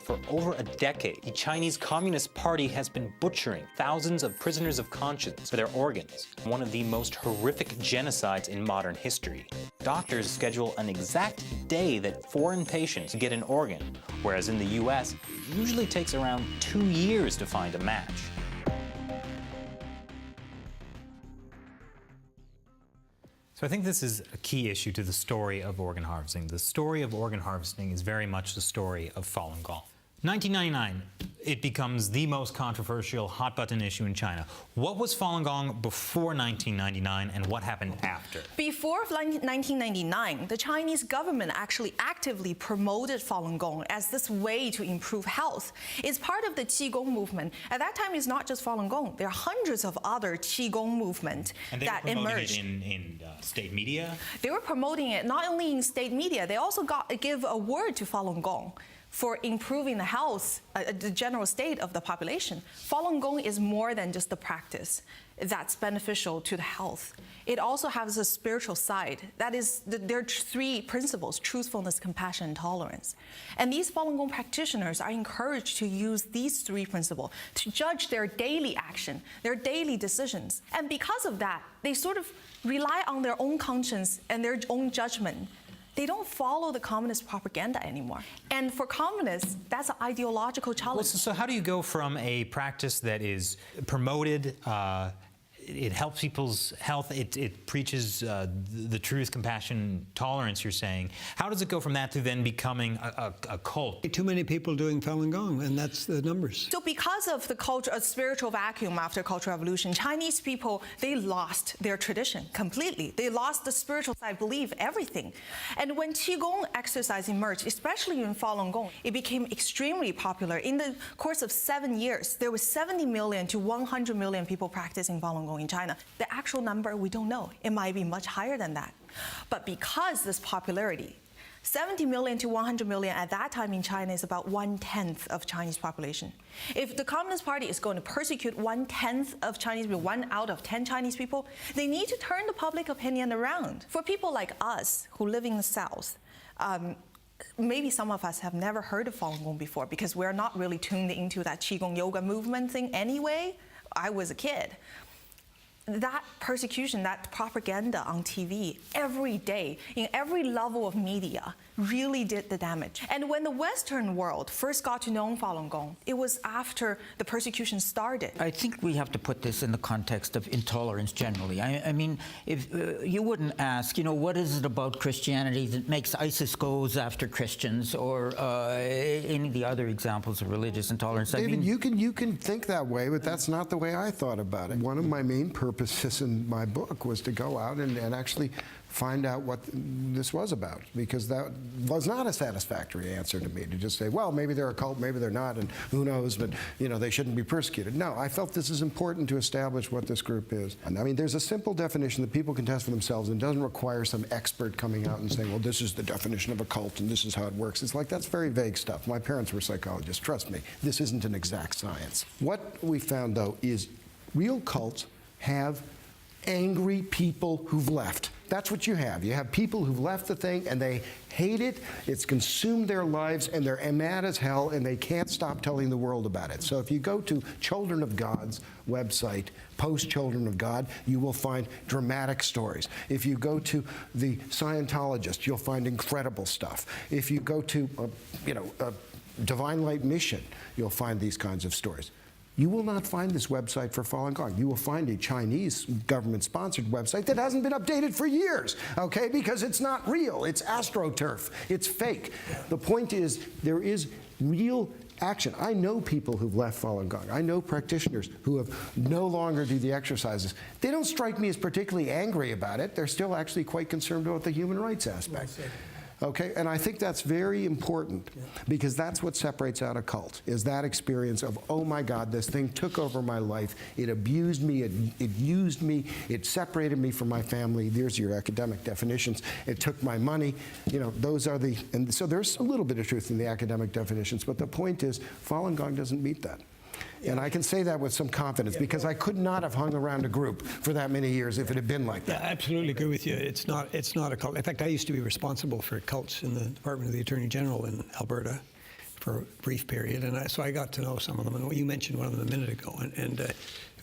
For over a decade, the Chinese Communist Party has been butchering thousands of prisoners of conscience for their organs, one of the most horrific genocides in modern history. Doctors schedule an exact day that foreign patients get an organ, whereas in the US, it usually takes around 2 years to find a match. So I think this is a key issue to the story of organ harvesting. The story of organ harvesting is very much the story of Falun Gong. 1999, it becomes the most controversial hot-button issue in China. What was Falun Gong before 1999, and what happened after? Before 1999, the Chinese government actually actively promoted Falun Gong as this way to improve health. It's part of the Qigong movement. At that time, it's not just Falun Gong. There are hundreds of other Qigong movements that emerged. And they were promoting it in state media? They were promoting it not only in state media, they also give a word to Falun Gong for improving the health, the general state of the population. Falun Gong is more than just the practice that's beneficial to the health. It also has a spiritual side. That is, there are 3 principles: truthfulness, compassion, and tolerance. And these Falun Gong practitioners are encouraged to use these 3 principles to judge their daily action, their daily decisions. And because of that, they sort of rely on their own conscience and their own judgment. They don't follow the communist propaganda anymore. And for communists, that's an ideological challenge. Well, so how do you go from a practice that is promoted, it helps people's health, it preaches the truth, compassion, tolerance, you're saying. How does it go from that to then becoming a cult? Too many people doing Falun Gong, and that's the numbers. So because of the culture, a spiritual vacuum after Cultural Revolution, Chinese people, they lost their tradition completely. They lost the spiritual side, belief, everything. And when Qigong exercise emerged, especially in Falun Gong, it became extremely popular. In the course of 7 years, there was 70 million to 100 million people practicing Falun Gong in China. The actual number, we don't know. It might be much higher than that. But because this popularity, 70 million to 100 million at that time in China is about 1/10 of Chinese population. If the Communist Party is going to persecute 1/10 of Chinese people, 1 out of 10 Chinese people, they need to turn the public opinion around. For people like us who live in the South, maybe some of us have never heard of Falun Gong before because we're not really tuned into that Qigong yoga movement thing anyway. I was a kid. That persecution, that propaganda on TV every day, in every level of media, really did the damage. And when the Western world first got to know Falun Gong, it was after the persecution started. I think we have to put this in the context of intolerance generally. I mean, if you wouldn't ask, you know, what is it about Christianity that makes ISIS goes after Christians, or any of the other examples of religious intolerance? David, I mean, you can think that way, but that's not the way I thought about it. One of my main purposes in my book was to go out and actually find out what this was about, because that was not a satisfactory answer to me, to just say, well, maybe they're a cult, maybe they're not, and who knows, but you know, they shouldn't be persecuted. No, I felt this is important to establish what this group is. And I mean, there's a simple definition that people can test for themselves, and doesn't require some expert coming out and saying, well, this is the definition of a cult and this is how it works. It's like, that's very vague stuff. My parents were psychologists. Trust me, this isn't an exact science. What we found, though, is real cults have angry people who've left. That's what you have. You have people who've left the thing and they hate it, it's consumed their lives, and they're mad as hell, and they can't stop telling the world about it. So if you go to Children of God's website, post Children of God, you will find dramatic stories. If you go to the Scientologist, you'll find incredible stuff. If you go to, Divine Light Mission, you'll find these kinds of stories. You will not find this website for Falun Gong. You will find a Chinese government-sponsored website that hasn't been updated for years, okay? Because it's not real. It's astroturf. It's fake. The point is, there is real action. I know people who've left Falun Gong. I know practitioners who have no longer do the exercises. They don't strike me as particularly angry about it. They're still actually quite concerned about the human rights aspect. Okay, and I think that's very important, because that's what separates out a cult, is that experience of, oh my God, this thing took over my life, it abused me, it used me, it separated me from my family. There's your academic definitions. It took my money. You know, those are the, and so there's a little bit of truth in the academic definitions, but the point is, Falun Gong doesn't meet that. And I can say that with some confidence, because I could not have hung around a group for that many years if it had been like that. Yeah, I absolutely agree with you. It's not a cult. In fact, I used to be responsible for cults in the Department of the Attorney General in Alberta for a brief period, and so I got to know some of them. And you mentioned one of them a minute ago, and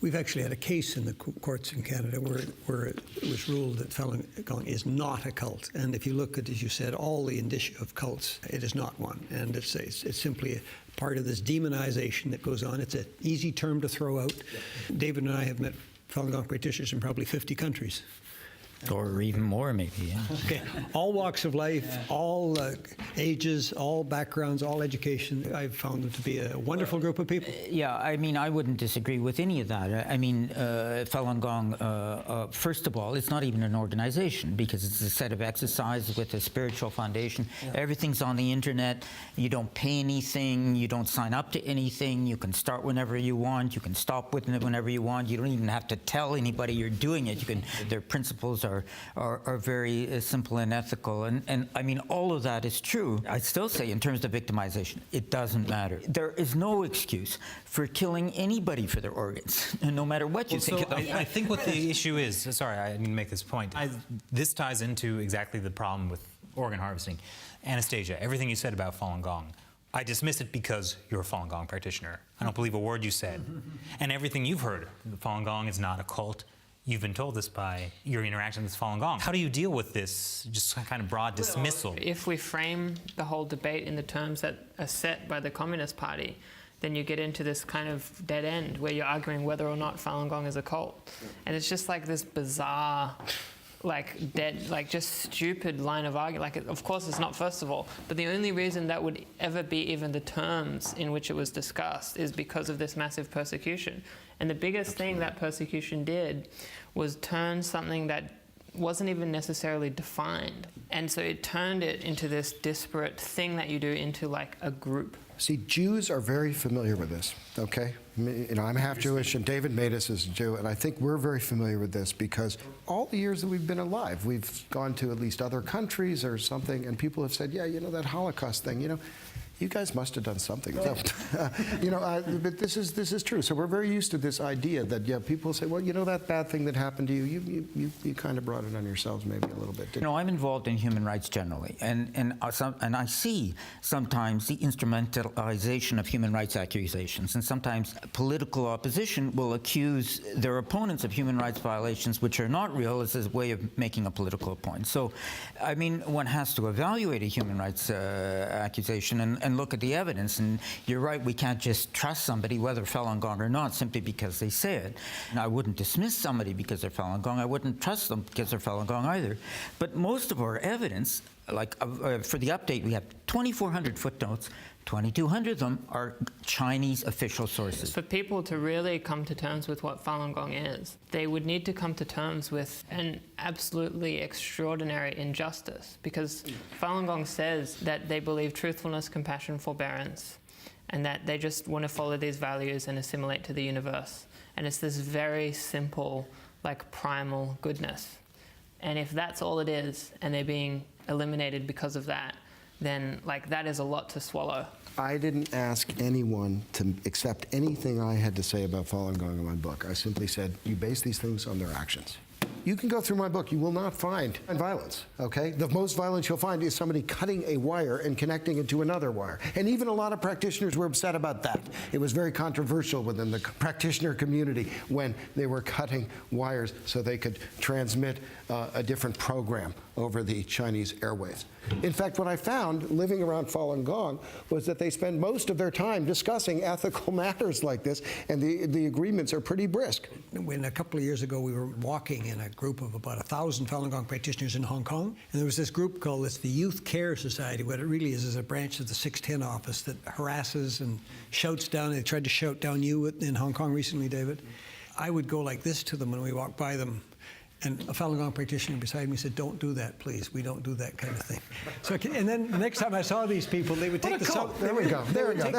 we've actually had a case in the courts in Canada where it was ruled that Falun Gong is not a cult. And if you look at, as you said, all the indicia of cults, it is not one. And it's simply a part of this demonization that goes on. It's an easy term to throw out. David and I have met Falun Gong practitioners in probably 50 countries. Or even more, maybe. Yeah. Okay. All walks of life, all ages, all backgrounds, all education. I've found them to be a wonderful group of people. Yeah, I mean, I wouldn't disagree with any of that. I mean, Falun Gong, first of all, it's not even an organization because it's a set of exercises with a spiritual foundation. Yeah. Everything's on the internet. You don't pay anything. You don't sign up to anything. You can start whenever you want. You can stop with it whenever you want. You don't even have to tell anybody you're doing it. You can. Their principles are very simple and ethical. And I mean, all of that is true. I still say, in terms of victimization, it doesn't matter. There is no excuse for killing anybody for their organs, no matter what you think of them. I think what the issue is, sorry, I didn't make this point. This ties into exactly the problem with organ harvesting. Anastasia, everything you said about Falun Gong, I dismiss it because you're a Falun Gong practitioner. I don't believe a word you said. And everything you've heard, Falun Gong is not a cult. You've been told this by your interaction with Falun Gong. How do you deal with this just kind of broad dismissal? If we frame the whole debate in the terms that are set by the Communist Party, then you get into this kind of dead end where you're arguing whether or not Falun Gong is a cult. And it's just like this bizarre, just stupid line of argument. Like, of course it's not, first of all, but the only reason that would ever be even the terms in which it was discussed is because of this massive persecution. And the biggest thing that persecution did was turn something that wasn't even necessarily defined. And so it turned it into this disparate thing that you do into like a group. See, Jews are very familiar with this, okay? I'm half Jewish, and David Matus is a Jew, and I think we're very familiar with this because all the years that we've been alive, we've gone to at least other countries or something, and people have said, yeah, that Holocaust thing, you guys must have done something. But this is true. So we're very used to this idea that people say, well, that bad thing that happened to you, you kind of brought it on yourselves maybe a little bit. I'm involved in human rights generally, and I see sometimes the instrumentalization of human rights accusations, and sometimes political opposition will accuse their opponents of human rights violations which are not real as a way of making a political point. So, I mean, one has to evaluate a human rights accusation and look at the evidence. And you're right, we can't just trust somebody, whether Falun Gong or not, simply because they say it. And I wouldn't dismiss somebody because they're Falun Gong. I wouldn't trust them because they're Falun Gong either. But most of our evidence, for the update, we have 2,400 footnotes. 2,200 of them are Chinese official sources. For people to really come to terms with what Falun Gong is, they would need to come to terms with an absolutely extraordinary injustice, because Falun Gong says that they believe truthfulness, compassion, forbearance, and that they just want to follow these values and assimilate to the universe. And it's this very simple, primal goodness. And if that's all it is, and they're being eliminated because of that, then that is a lot to swallow. I didn't ask anyone to accept anything I had to say about Falun Gong in my book. I simply said, you base these things on their actions. You can go through my book. You will not find violence, okay? The most violence you'll find is somebody cutting a wire and connecting it to another wire. And even a lot of practitioners were upset about that. It was very controversial within the practitioner community when they were cutting wires so they could transmit a different program over the Chinese airwaves. In fact, what I found living around Falun Gong was that they spend most of their time discussing ethical matters like this, and the agreements are pretty brisk. When a couple of years ago we were walking in a group of about 1,000 Falun Gong practitioners in Hong Kong, and there was this group called the Youth Care Society. What it really is a branch of the 610 office that harasses and shouts down. They tried to shout down you in Hong Kong recently, David. I would go like this to them when we walked by them. And a Falun Gong practitioner beside me said, don't do that, please. We don't do that kind of thing. So, and then the next time I saw these people, they would take the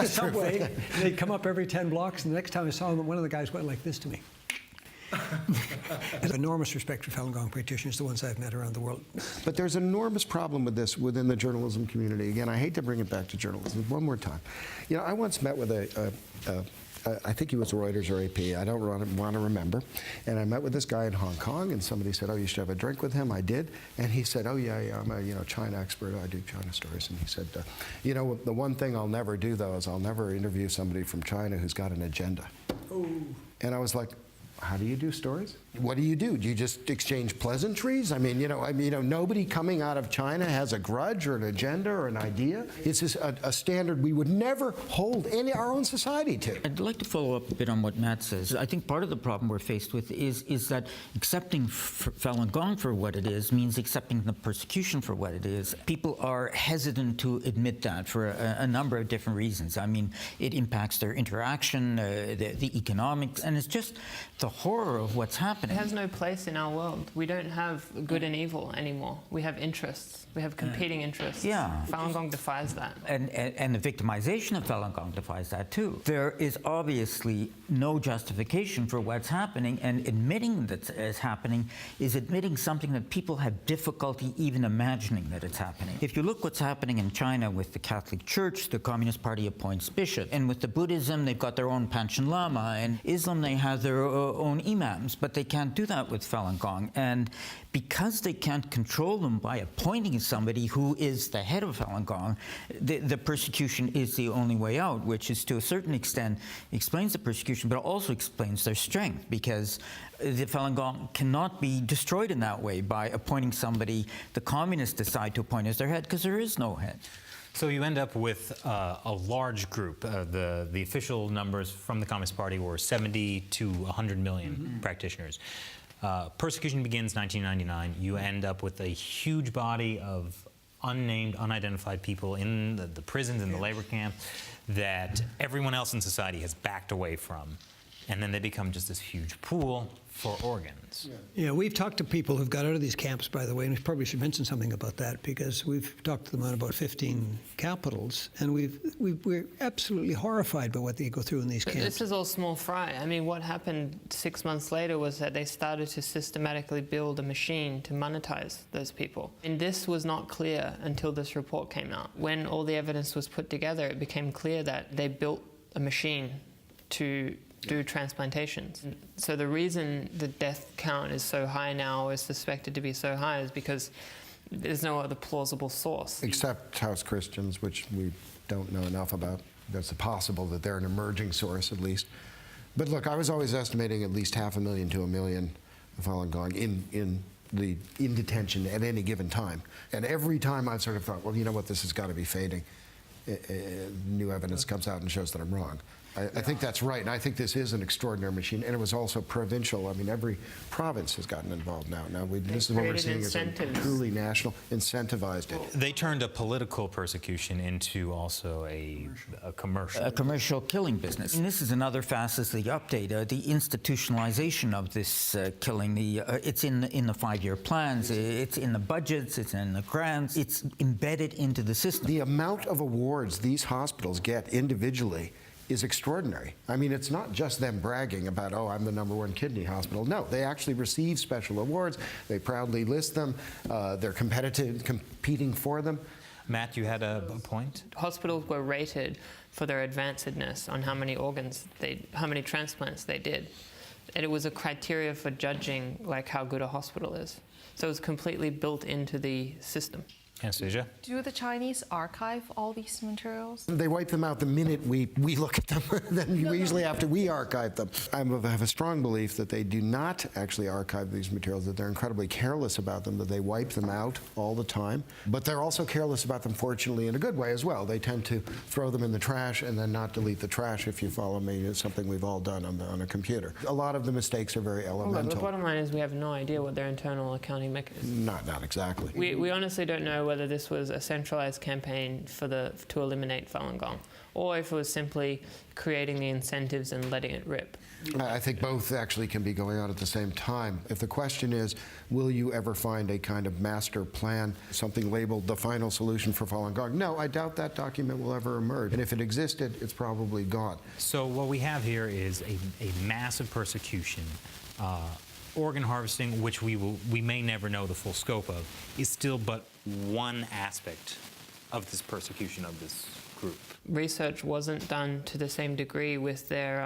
subway, and they'd come up every 10 blocks, and the next time I saw them, one of the guys went like this to me. I have enormous respect for Falun Gong practitioners, the ones I've met around the world. But there's an enormous problem with this within the journalism community. Again, I hate to bring it back to journalism one more time. I once met with a I think he was Reuters or AP, I don't want to remember. And I met with this guy in Hong Kong, and somebody said, oh, you should have a drink with him. I did. And he said, oh, yeah, I'm a China expert. I do China stories. And he said, the one thing I'll never do, though, is I'll never interview somebody from China who's got an agenda. Ooh. And I was like, how do you do stories? What do? Do you just exchange pleasantries? Nobody coming out of China has a grudge or an agenda or an idea. It's just a standard we would never hold our own society to. I'd like to follow up a bit on what Matt says. I think part of the problem we're faced with is that accepting Falun Gong for what it is means accepting the persecution for what it is. People are hesitant to admit that for a number of different reasons. I mean, it impacts their interaction, the economics, and it's just the horror of what's happening. It has no place in our world. We don't have good and evil anymore. We have interests. We have competing interests. Yeah. Falun Gong defies that. And the victimization of Falun Gong defies that too. There is obviously no justification for what's happening, and admitting that it's happening is admitting something that people have difficulty even imagining that it's happening. If you look what's happening in China with the Catholic Church, the Communist Party appoints bishops, and with the Buddhism, they've got their own Panchen Lama, and Islam, they have their own imams, but they can't do that with Falun Gong. And because they can't control them by appointing somebody who is the head of Falun Gong, the persecution is the only way out, which is to a certain extent explains the persecution, but also explains their strength, because the Falun Gong cannot be destroyed in that way by appointing somebody the communists decide to appoint as their head, because there is no head. So you end up with a large group. The official numbers from the Communist Party were 70 to 100 million practitioners. Persecution begins 1999. You end up with a huge body of unnamed, unidentified people in the prisons and the labor camps that everyone else in society has backed away from. And then they become just this huge pool for organs. Yeah, we've talked to people who've got out of these camps, by the way, and we probably should mention something about that, because we've talked to them on about 15 capitals, and we're absolutely horrified by what they go through in these camps. This is all small fry. I mean, what happened 6 months later was that they started to systematically build a machine to monetize those people. And this was not clear until this report came out. When all the evidence was put together, it became clear that they built a machine to do transplantations. So the reason the death count is so high now, or is suspected to be so high, is because there's no other plausible source. Except House Christians, which we don't know enough about. It's possible that they're an emerging source, at least. But look, I was always estimating at least 500,000 to 1 million Falun Gong in detention at any given time. And every time I've sort of thought, well, you know what, this has got to be fading. New evidence comes out and shows that I'm wrong. I think that's right, and I think this is an extraordinary machine, and it was also provincial. I mean, every province has gotten involved now. This is what we're seeing as a truly national, incentivized it. They turned a political persecution into also a commercial. A commercial killing business. And this is another facet of the update, the institutionalization of this killing. It's in the 5-year plans, it's in the budgets, it's in the grants, it's embedded into the system. The amount of awards these hospitals get individually is extraordinary. I mean, it's not just them bragging about, oh, I'm the #1 kidney hospital. No, they actually receive special awards. They proudly list them. They're competing for them. Matt, you had a point? Hospitals were rated for their advancedness on how many how many transplants they did. And it was a criteria for judging like how good a hospital is. So it was completely built into the system. Anastasia? Do the Chinese archive all these materials? They wipe them out the minute we look at them, then usually after we archive them. I have a strong belief that they do not actually archive these materials, that they're incredibly careless about them, that they wipe them out all the time. But they're also careless about them, fortunately, in a good way as well. They tend to throw them in the trash and then not delete the trash, if you follow me. It's something we've all done on a computer. A lot of the mistakes are very elemental. Well, the bottom line is we have no idea what their internal accounting mechanism is. Not exactly. We honestly don't know whether this was a centralized campaign to eliminate Falun Gong, or if it was simply creating the incentives and letting it rip. I think both actually can be going on at the same time. If the question is, will you ever find a kind of master plan, something labeled the final solution for Falun Gong? No, I doubt that document will ever emerge. And if it existed, it's probably gone. So what we have here is a massive persecution. Organ harvesting, which we may never know the full scope of, is still but one aspect of this persecution of this group. Research wasn't done to the same degree with their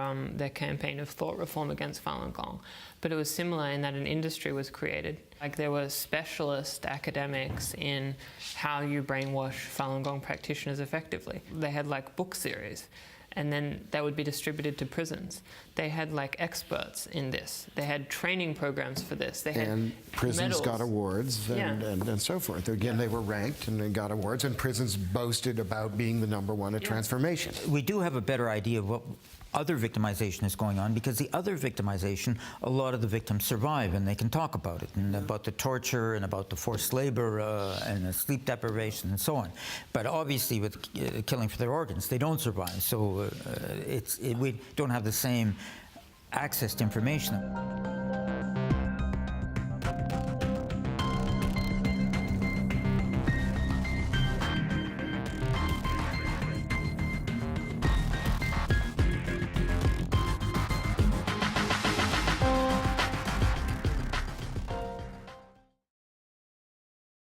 campaign of thought reform against Falun Gong, but it was similar in that an industry was created. Like there were specialist academics in how you brainwash Falun Gong practitioners effectively. They had like book series, and then that would be distributed to prisons. They had like experts in this. They had training programs for this. They had prisons medals. got awards and so forth. Again, they were ranked and they got awards, and prisons boasted about being the #1 at transformation. We do have a better idea of what other victimization is going on, because the other victimization, a lot of the victims survive and they can talk about it, and about the torture and about the forced labor and the sleep deprivation and so on. But obviously with killing for their organs, they don't survive. So we don't have the same access to information.